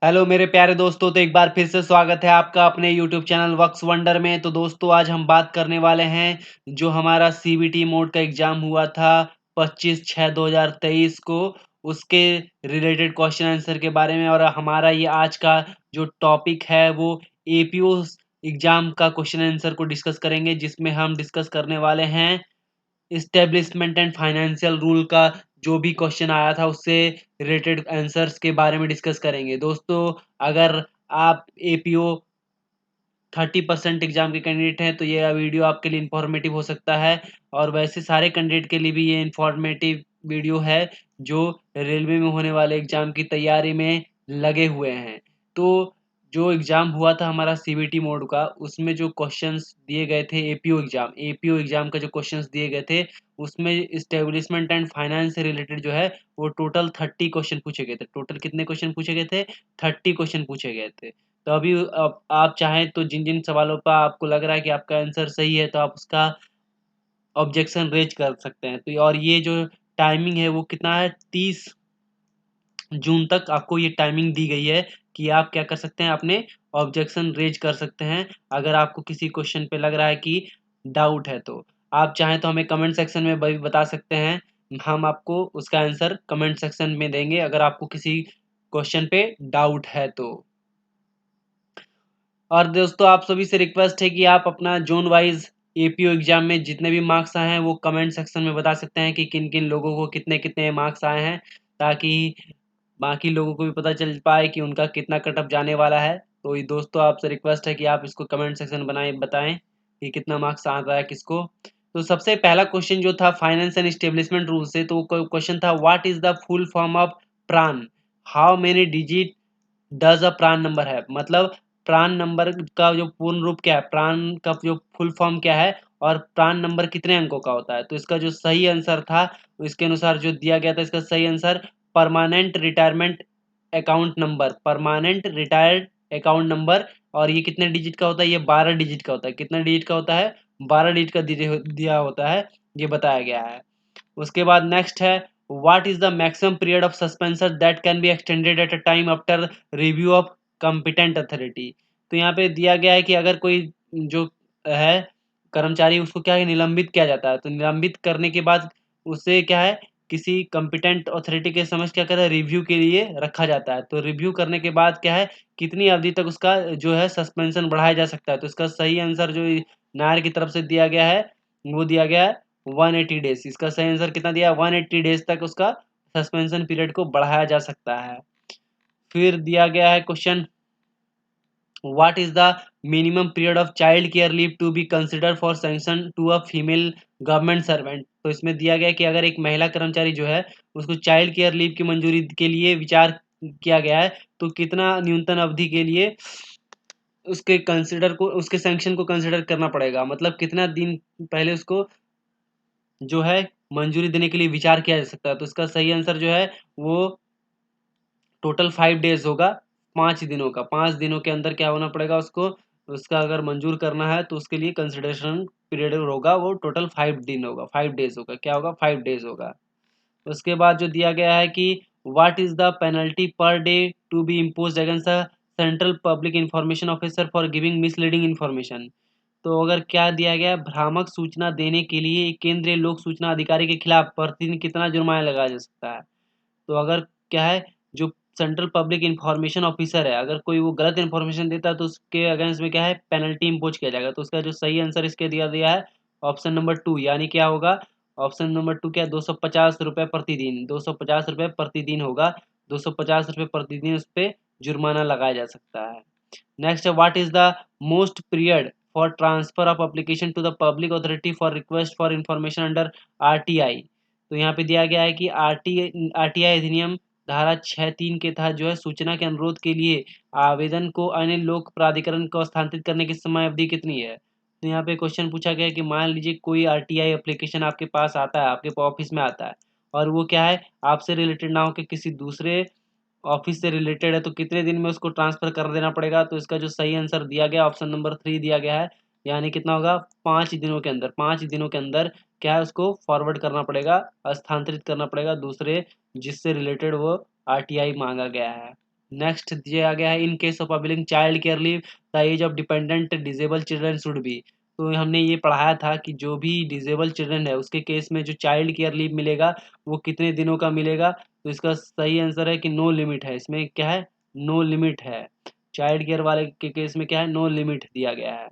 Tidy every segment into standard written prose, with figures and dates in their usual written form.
Hello मेरे प्यारे दोस्तों, तो एक बार फिर से स्वागत है आपका अपने यूट्यूब चैनल वक्स वंडर में। तो दोस्तों, आज हम बात करने वाले हैं जो हमारा सीबीटी मोड का एग्ज़ाम हुआ था 25/6/2023 को, उसके रिलेटेड क्वेश्चन आंसर के बारे में। और हमारा ये आज का जो टॉपिक है वो एपीओ एग्ज़ाम का क्वेश्चन आंसर को डिस्कस करेंगे, जिसमें हम डिस्कस करने वाले हैं इस्टेब्लिशमेंट एंड फाइनेंशियल रूल का जो भी क्वेश्चन आया था उससे रिलेटेड आंसर्स के बारे में डिस्कस करेंगे। दोस्तों, अगर आप एपीओ 30% एग्जाम के कैंडिडेट हैं तो ये वीडियो आपके लिए इंफॉर्मेटिव हो सकता है। और वैसे सारे कैंडिडेट के लिए भी ये इंफॉर्मेटिव वीडियो है जो रेलवे में होने वाले एग्जाम की तैयारी में लगे हुए हैं। तो जो एग्ज़ाम हुआ था हमारा सीबीटी मोड का, उसमें जो क्वेश्चंस दिए गए थे एपीओ एग्ज़ाम का जो क्वेश्चंस दिए गए थे, उसमें इस्टेब्लिशमेंट एंड फाइनेंस से रिलेटेड जो है वो टोटल 30 क्वेश्चन पूछे गए थे। टोटल कितने क्वेश्चन पूछे गए थे? 30 क्वेश्चन पूछे गए थे। तो अभी आप चाहें तो जिन-जिन सवालों का आपको लग रहा है कि आपका आंसर सही है, तो आप उसका ऑब्जेक्शन रेज़ कर सकते हैं। तो और ये जो टाइमिंग है वो कितना है, 30 जून तक आपको ये टाइमिंग दी गई है कि आप क्या कर सकते हैं, अपने ऑब्जेक्शन रेज़ कर सकते हैं, अगर आपको किसी क्वेश्चन पे लग रहा है कि डाउट है तो। आप चाहें तो हमें कमेंट सेक्शन में भी बता सकते हैं, हम आपको उसका आंसर कमेंट सेक्शन में देंगे अगर आपको किसी क्वेश्चन पे डाउट है तो। और दोस्तों, आप सभी से रिक्वेस्ट है कि आप अपना ज़ोन वाइज़ एपीओ एग्ज़ाम में जितने भी मार्क्स आए हैं वो कमेंट सेक्शन में बता सकते हैं कि किन-किन लोगों को कितने-कितने मार्क्स आए हैं, ताकि बाकी लोगों को भी पता चल पाए कि उनका कितना कट ऑफ जाने वाला है। तो ये दोस्तों, आपसे रिक्वेस्ट है कि आप इसको कमेंट सेक्शन बनाएँ बताएँ कि कितना मार्क्स आ रहा है किसको। तो सबसे पहला क्वेश्चन जो था फाइनेंस एंड एस्टेब्लिशमेंट रूल से, तो क्वेश्चन था what is the full form of PRAN? How many digit does a PRAN number है? मतलब प्रान नंबर का जो पूर्ण रूप क्या है, प्रान का जो फुल फॉर्म क्या है और प्रान नंबर कितने अंकों का होता है? तो इसका जो सही आंसर था, इसके अनुसार जो दिया गया था, इसका सही answer permanent retirement account number, permanent retired account number. और ये कितने डिजिट का होता है? ये 12 डिजिट का होता है। कितने डिजिट का होता है? 12 डिजिट का दिया होता है, ये बताया गया है। उसके बाद नेक्स्ट है what is the maximum period of suspension that can be extended at a time after review of competent authority? तो यहाँ पे दिया गया है कि अगर कोई जो है कर्मचारी, उसको क्या है, निलंबित किया जाता है, तो निलंबित करने के बाद उसे क्या है, किसी कॉम्पिटेंट अथॉरिटी के समक्ष क्या कहता है, रिव्यू के लिए रखा जाता है। तो रिव्यू करने के बाद क्या है, कितनी अवधि तक उसका जो है सस्पेंशन बढ़ाया जा सकता है? तो इसका सही आंसर जो नायर की तरफ से दिया गया है वो दिया गया है 180 डेज। इसका सही आंसर कितना दिया है? 180 डेज तक उसका सस्पेंशन पीरियड को बढ़ाया जा सकता है। फिर दिया गया है question what is the minimum period of child care leave to be consider for sanction to a female government servant? तो इसमें दिया गया है कि अगर एक महिला कर्मचारी जो है उसको चाइल्ड केयर लीव की मंजूरी के लिए विचार किया गया है, तो कितना न्यूनतम अवधि के लिए उसके सैंक्शन को कंसिडर करना पड़ेगा, मतलब कितना दिन पहले उसको जो है मंजूरी देने के लिए विचार किया जा सकता है? तो इसका सही आंसर जो है वो टोटल 5 डेज़ होगा, 5 दिनों का। 5 दिनों के अंदर क्या होना पड़ेगा उसको, उसका अगर मंजूर करना है तो उसके लिए कंसिडरेशन पीरियड होगा वो टोटल 5 दिन होगा, 5 डेज़ होगा। क्या होगा? 5 डेज़ होगा। उसके बाद जो दिया गया है कि what is the penalty per day to be imposed against a central public information officer for giving misleading information? तो अगर क्या दिया गया है, भ्रामक सूचना देने के लिए केंद्रीय लोक सूचना अधिकारी के खिलाफ प्रतिदिन कितना जुर्माना लगाया जा सकता है? तो अगर क्या है, जो सेंट्रल पब्लिक इंफॉर्मेशन ऑफिसर है, अगर कोई वो गलत इन्फॉर्मेशन देता है तो उसके अगेंस्ट में क्या है, पेनल्टी इम्पोज किया जाएगा। तो उसका जो सही आंसर इसके दिया दिया है ऑप्शन नंबर 2, यानी क्या होगा, ऑप्शन नंबर 2 क्या है, 250 रुपये प्रतिदिन, 250 रुपये प्रतिदिन होगा। 250 रुपये प्रतिदिन उस पे जुर्माना लगाया जा सकता है। नेक्स्ट है what is the most period for transfer of application to the public authority for request for information under RTI? तो यहाँ पे दिया गया है कि आरटीआई अधिनियम धारा 6(3) के तहत जो है सूचना के अनुरोध के लिए आवेदन को अन्य लोक प्राधिकरण को स्थानांतरित करने की समय अवधि कितनी है? तो यहाँ पे क्वेश्चन पूछा गया है कि मान लीजिए कोई आरटीआई एप्लीकेशन आपके पास आता है, आपके ऑफिस में आता है, और वो क्या है, आपसे रिलेटेड ना हो के किसी दूसरे ऑफिस से रिलेटेड है, तो कितने दिन में उसको ट्रांसफर कर देना पड़ेगा? तो इसका जो सही आंसर दिया गया ऑप्शन नंबर 3 दिया गया है, यानी कितना होगा, 5 दिनों के अंदर। 5 दिनों के अंदर क्या है, उसको फॉरवर्ड करना पड़ेगा, स्थानांतरित करना पड़ेगा दूसरे जिससे रिलेटेड वो आरटीआई मांगा गया है। नेक्स्ट दिया गया है in case of availing child care leave the age of dependent disabled children should be. तो हमने ये पढ़ाया था कि जो भी डिजेबल चिल्ड्रन है उसके केस में जो चाइल्ड केयर लीव मिलेगा वो कितने दिनों का मिलेगा। तो इसका सही आंसर है कि नो लिमिट है। इसमें क्या है, नो लिमिट है। चाइल्ड केयर वाले के केस में क्या है, नो लिमिट दिया गया है।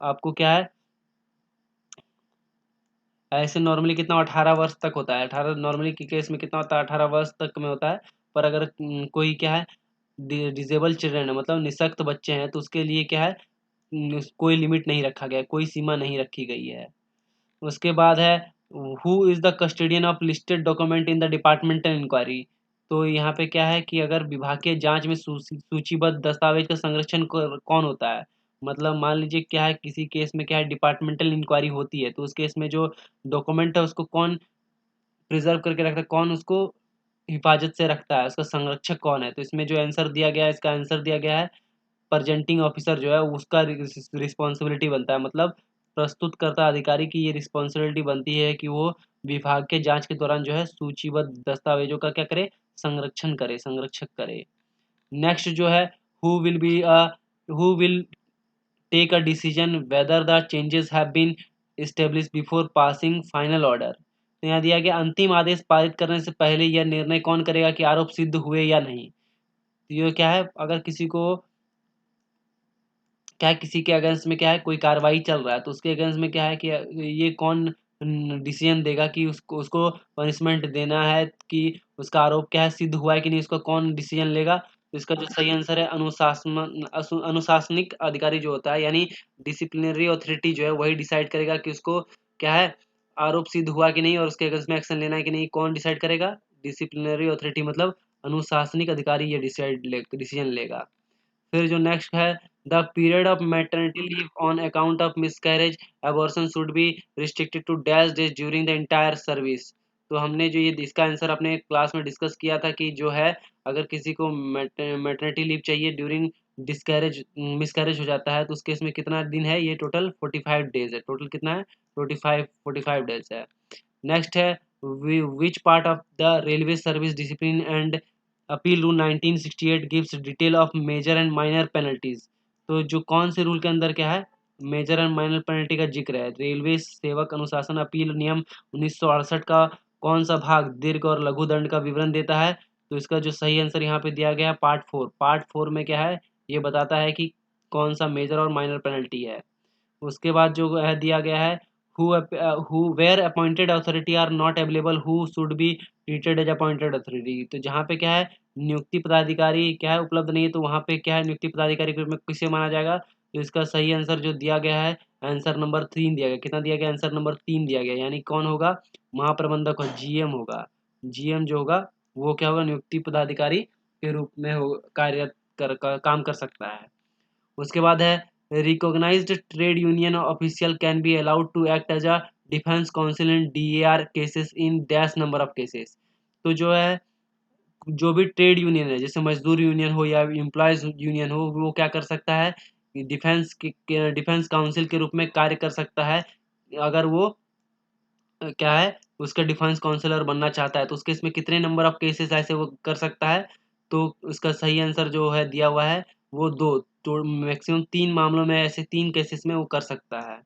आपको क्या है, ऐसे नॉर्मली कितना 18 वर्ष तक होता है, 18 नॉर्मली के केस में कितना होता है, 18 वर्ष तक में होता है। पर अगर कोई क्या है डिजेबल चिल्ड्रन है मतलब निःशक्त बच्चे हैं तो उसके लिए क्या है, कोई लिमिट नहीं रखा गया है, कोई सीमा नहीं रखी गई है। उसके बाद है who is the custodian of listed document in the departmental inquiry. तो यहाँ पे क्या है कि अगर विभागीय जांच में सूचीबद्ध दस्तावेज का संरक्षण कौन होता है। मतलब मान लीजिए क्या है, किसी केस में क्या है डिपार्टमेंटल इंक्वायरी होती है तो उस केस में जो डॉक्यूमेंट है उसको कौन प्रिजर्व करके रखता है, कौन उसको हिफाजत से रखता है, उसका संरक्षक कौन है। तो इसमें जो आंसर दिया गया है, इसका आंसर दिया गया है प्रेजेंटिंग ऑफिसर जो है उसका रिस्पॉन्सिबिलिटी बनता है। मतलब प्रस्तुतकर्ता अधिकारी की ये रिस्पॉन्सिबिलिटी बनती है कि वो विभाग के जांच के दौरान जो है सूचीबद्ध दस्तावेजों का क्या करे, संरक्षण करे, संरक्षक करे। नेक्स्ट जो है who will be who will take a decision whether the changes have been established before passing final order. तो यहाँ दिया गया अंतिम आदेश पारित करने से पहले यह निर्णय कौन करेगा कि आरोप सिद्ध हुए या नहीं। तो ये क्या है, अगर किसी को क्या है, किसी के अगेंस्ट में क्या है कोई कार्रवाई चल रहा है तो उसके अगेंस्ट में क्या है कि ये कौन डिसीजन देगा कि उसको उसको पनिशमेंट देना है कि उसका आरोप क्या है सिद्ध हुआ है कि नहीं, इसका कौन डिसीजन लेगा। तो इसका जो सही आंसर है अनुशासनिक अधिकारी जो होता है यानी डिसिप्लिनरी अथॉरिटी जो है वही डिसाइड करेगा कि उसको क्या है आरोप सिद्ध हुआ कि नहीं और उसके अगेंस्ट में एक्शन लेना है कि नहीं। कौन डिसाइड करेगा, डिसिप्लिनरी अथॉरिटी मतलब अनुशासनिक अधिकारी ये डिसीजन लेगा। फिर जो नेक्स्ट है the period of maternity leave on account of miscarriage abortion should be restricted to dash days during the entire service. तो हमने जो ये इसका आंसर अपने क्लास में डिस्कस किया था कि जो है अगर किसी को मैटरनिटी लीव चाहिए ड्यूरिंग डिस्कैरेज मिसकैरेज हो जाता है तो उस केस में कितना दिन है, ये टोटल 45 डेज है। टोटल कितना है, 45 डेज है। नेक्स्ट है which part of the railway service discipline and appeal rule 1968 gives detail of major and minor penalties. तो जो कौन से रूल के अंदर क्या है मेजर एंड माइनर पेनल्टी का जिक्र है, रेलवे सेवक अनुशासन अपील नियम 1968 का कौन सा भाग दीर्घ और लघु दंड का विवरण देता है। तो इसका जो सही आंसर यहाँ पे दिया गया है पार्ट 4। पार्ट 4 में क्या है, ये बताता है कि कौन सा मेजर और माइनर पेनल्टी है। उसके बाद जो है दिया गया है who where appointed authority are not available who should be treated as appointed authority। तो जहाँ पे क्या है नियुक्ति पदाधिकारी क्या है उपलब्ध नहीं है तो वहाँ पे क्या है नियुक्ति पदाधिकारी के रूप में किसे माना जाएगा। तो इसका सही आंसर जो दिया गया है आंसर नंबर 3 दिया गया। कितना दिया गया, आंसर नंबर 3 दिया गया, यानी कौन होगा, महाप्रबंधक और जीएम होगा। जीएम जो होगा वो क्या होगा, नियुक्ति पदाधिकारी के रूप में हो कार्य काम कर सकता है। उसके बाद है recognised trade union official can be allowed to act as a defence council in DAR cases in dash number of cases. तो जो है जो भी ट्रेड यूनियन है जैसे मजदूर यूनियन हो या एम्प्लॉयज यूनियन हो वो क्या कर सकता है डिफेंस काउंसिल के रूप में कार्य कर सकता है। अगर वो क्या है उसका डिफेंस काउंसिलर बनना चाहता है तो उसके इसमें कितने नंबर ऑफ केसेस ऐसे वो कर सकता है। तो उसका सही आंसर जो है दिया हुआ है वो 2, तो मैक्सिमम 3 मामलों में ऐसे 3 केसेस में वो कर सकता है।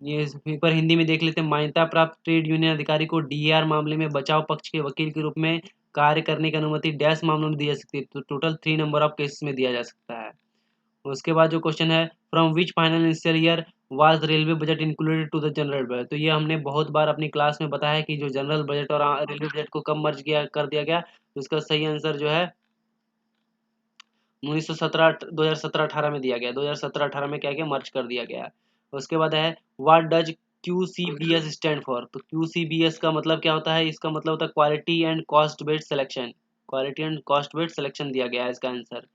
ये पेपर हिंदी में देख लेते हैं। मान्यता प्राप्त ट्रेड यूनियन अधिकारी को डीआर मामले में बचाव पक्ष के वकील के रूप में कार्य करने की अनुमति डैश मामलों में दी जा सकती है। तो टोटल 3 नंबर ऑफ केसेस में दिया जा सकता है। उसके बाद जो क्वेश्चन है from which financial year was railway budget included to the general budget. तो ये हमने बहुत बार अपनी क्लास में बताया कि जो जनरल बजट और रेलवे बजट को कब मर्ज किया कर दिया गया। तो इसका सही आंसर जो है 1917 2017-18 में दिया गया। 2017-18 में क्या किया, मर्ज कर दिया गया। उसके बाद है what does QCBS stand for. तो QCBS का मतलब क्या होता है, इसका मतलब होता है quality and cost based selection. Quality and cost based selection दिया गया है इसका आंसर।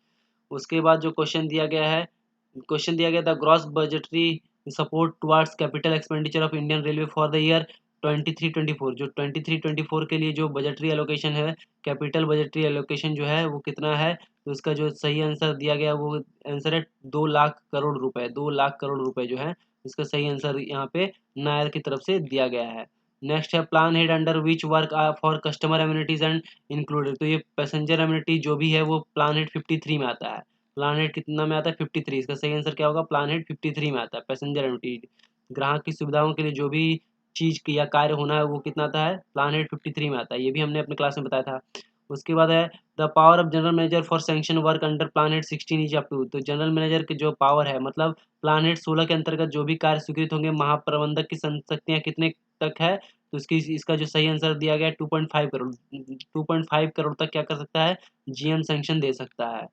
उसके बाद जो क्वेश्चन दिया गया the gross budgetary support towards capital expenditure of Indian railway for the year 23-24। जो 23-24 के लिए जो बजटरी एलोकेशन है, कैपिटल बजटरी एलोकेशन जो है वो कितना है। तो इसका जो सही आंसर दिया गया वो आंसर है 2 लाख करोड़ रुपए। 2 लाख करोड़ रुपए जो है इसका सही आंसर यहाँ पे नायर की तरफ से दिया गया है। नेक्स्ट है plan head under which work for customer amenities and included. तो ये पैसेंजर एम्यूनिटी जो भी है वो प्लान हेड 53 में आता है। प्लान हेड कितना में आता है? 53। इसका सही आंसर क्या होगा? प्लान हेड 53 में आता है। पैसेंजर एम्यूनिटी, ग्राहक की सुविधाओं के लिए जो भी चीज या कार्य होना है वो कितना आता है? प्लान हेड 53 में आता है। ये भी हमने अपने क्लास में बताया था। उसके बाद है the power of general manager for sanction work under plan head 16 is up to. तो जनरल मैनेजर की जो पावर है, मतलब प्लान हेड 16 के अंतर्गत जो भी कार्य स्वीकृत होंगे, महाप्रबंधक की शक्तियां कितने तक है? तो इसका जो सही आंसर दिया गया है 2.5 करोड़। 2.5 करोड़ तक क्या कर सकता है? जीएम सैंक्शन दे सकता है।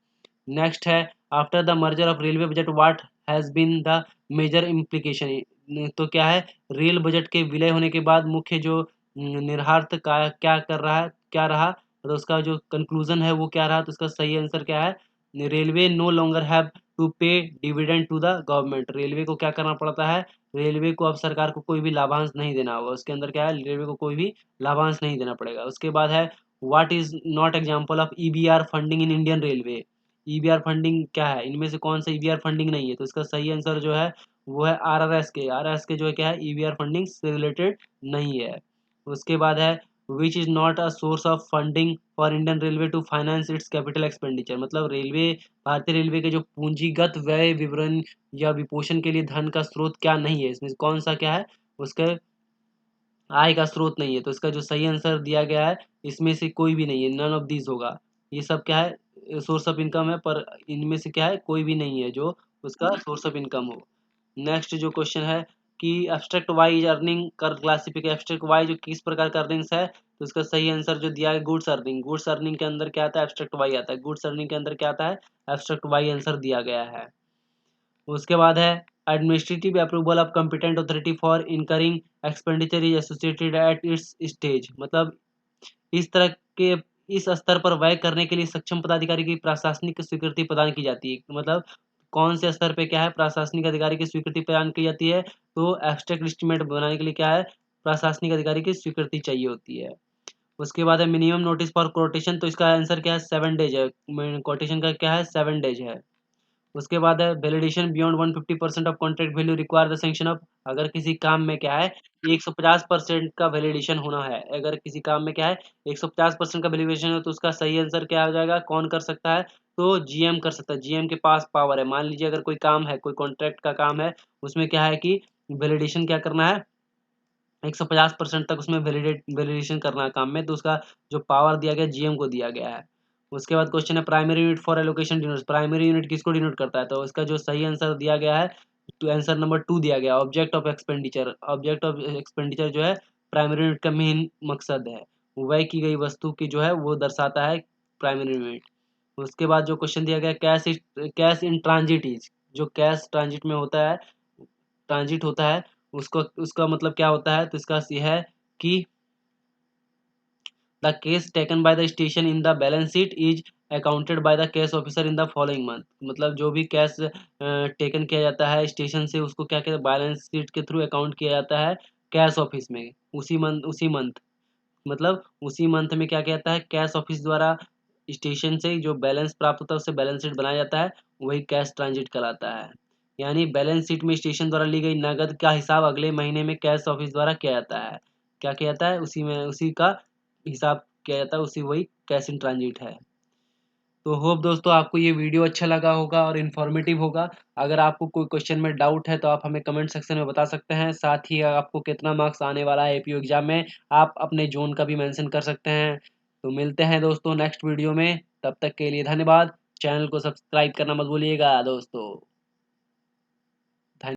नेक्स्ट है after the merger of railway budget what has been the major implication. तो क्या है? रेल बजट के विलय होने के बाद मुख्य जो निर्हार्थ का क्या कर रहा है, क्या रहा, तो उसका जो कंक्लूजन है वो क्या रहा? तो इसका सही आंसर क्या है? Railway no longer have to pay dividend to the government. Railway को क्या करना पड़ता है? रेलवे को अब सरकार को कोई भी लाभांश नहीं देना होगा। उसके अंदर क्या है? रेलवे को कोई भी लाभांश नहीं देना पड़ेगा। उसके बाद है what is not example of EBR funding in Indian railway. EBR funding क्या है? इनमें से कौन सा ईबीआर फंडिंग नहीं है? तो इसका सही आंसर जो है वो है आरआरएस के। आरआरएस के जो है क्या है? ईबीआर फंडिंग से रिलेटेड नहीं है। उसके बाद है which is not a source of funding for Indian railway to finance its capital expenditure. मतलब रेलवे, भारतीय रेलवे के जो पूंजीगत व्यय विवरण या विपोषण के लिए धन का स्रोत क्या नहीं है? इसमें कौन सा क्या है? उसके आय का स्रोत नहीं है। तो इसका जो सही आंसर दिया गया है इसमें से कोई भी नहीं है, नन ऑफ दीज होगा। ये सब क्या है? सोर्स ऑफ इनकम है, पर इनमें से क्या है? कोई भी नहीं है जो उसका सोर्स ऑफ इनकम हो। नेक्स्ट जो क्वेश्चन है कि एब्स्ट्रैक्ट वाई इज अर्निंग कर क्लासिफिक। एब्स्ट्रैक्ट वाई जो किस प्रकार का अर्निंग्स है? तो इसका सही आंसर जो दिया है गुड्स अर्निंग। गुड्स अर्निंग के अंदर क्या आता है? एब्स्ट्रैक्ट वाई आता है। गुड्स अर्निंग के अंदर क्या आता है? एब्स्ट्रैक्ट वाई आंसर दिया गया है। उसके बाद है administrative approval of competent authority for incurring expenditure is associated at its stage. मतलब इस तरह के इस स्तर पर व्यय करने के लिए सक्षम पदाधिकारी की प्रशासनिक स्वीकृति प्रदान की जाती है। मतलब कौन से स्तर पे क्या है? प्रशासनिक अधिकारी की स्वीकृति प्रदान की जाती है। तो एब्स्ट्रैक्ट एस्टीमेट बनाने के लिए क्या है? प्रशासनिक अधिकारी की स्वीकृति चाहिए होती है। उसके बाद है मिनिमम नोटिस फॉर कोटेशन। तो इसका आंसर क्या है? 7 डेज है। कोटेशन का क्या है? 7 डेज है। उसके बाद है validation beyond 150% of contract value require the sanction of. अगर किसी काम में क्या है? 150% का वैलिडेशन होना है। अगर किसी काम में क्या है? 150% का वैलिडेशन है तो उसका सही आंसर क्या हो जाएगा? कौन कर सकता है? तो जीएम कर सकता है। जीएम के पास पावर है। मान लीजिए अगर कोई काम है, कोई कॉन्ट्रैक्ट का काम है, उसमें क्या है कि वैलिडेशन क्या करना है? 150% तक उसमें वैलिडेशन करना है काम में, तो उसका जो पावर दिया गया जीएम को दिया गया है। उसके बाद क्वेश्चन है primary unit for allocation denotes. Primary unit किसको डिनोट करता है? तो इसका जो सही आंसर दिया गया है, तो आंसर नंबर 2 दिया गया object of expenditure. Object of expenditure जो है प्राइमरी यूनिट का मेन मकसद है। व्यय की गई वस्तु की जो है वो दर्शाता है प्राइमरी यूनिट। उसके बाद जो क्वेश्चन दिया गया कैश इन ट्रांजिट इज। जो कैश ट्रांजिट में होता है, ट्रांजिट होता है, उसको उसका मतलब क्या होता है? तो इसका यह है कि the case taken by the station in the balance sheet is accounted by the cash officer in the following month. मतलब जो भी कैश टेकन किया जाता है स्टेशन से, उसको क्या कहते हैं? बैलेंस शीट के थ्रू अकाउंट किया जाता है कैश ऑफिस में। उसी मंथ मतलब उसी मंथ में क्या कहता है? कैश ऑफिस द्वारा स्टेशन से जो बैलेंस प्राप्त होता है उससे बैलेंस शीट बनाया जाता है, वही कैश ट्रांजिट कहलाता है। यानी बैलेंस शीट में स्टेशन द्वारा ली गई नकद का हिसाब अगले महीने में कैश ऑफिस द्वारा किया जाता है। क्या किया जाता है? उसी का हिसाब किया जाता है, उसी वही कैश इन ट्रांजिट है। तो होप दोस्तों आपको ये वीडियो अच्छा लगा होगा और इन्फॉर्मेटिव होगा। अगर आपको कोई क्वेश्चन में डाउट है तो आप हमें कमेंट सेक्शन में बता सकते हैं। साथ ही आपको कितना मार्क्स आने वाला है एपीओ एग्जाम में, आप अपने जोन का भी मेंशन कर सकते हैं। तो मिलते हैं दोस्तों नेक्स्ट वीडियो में, तब तक के लिए धन्यवाद। चैनल को सब्सक्राइब करना मत भूलिएगा दोस्तों।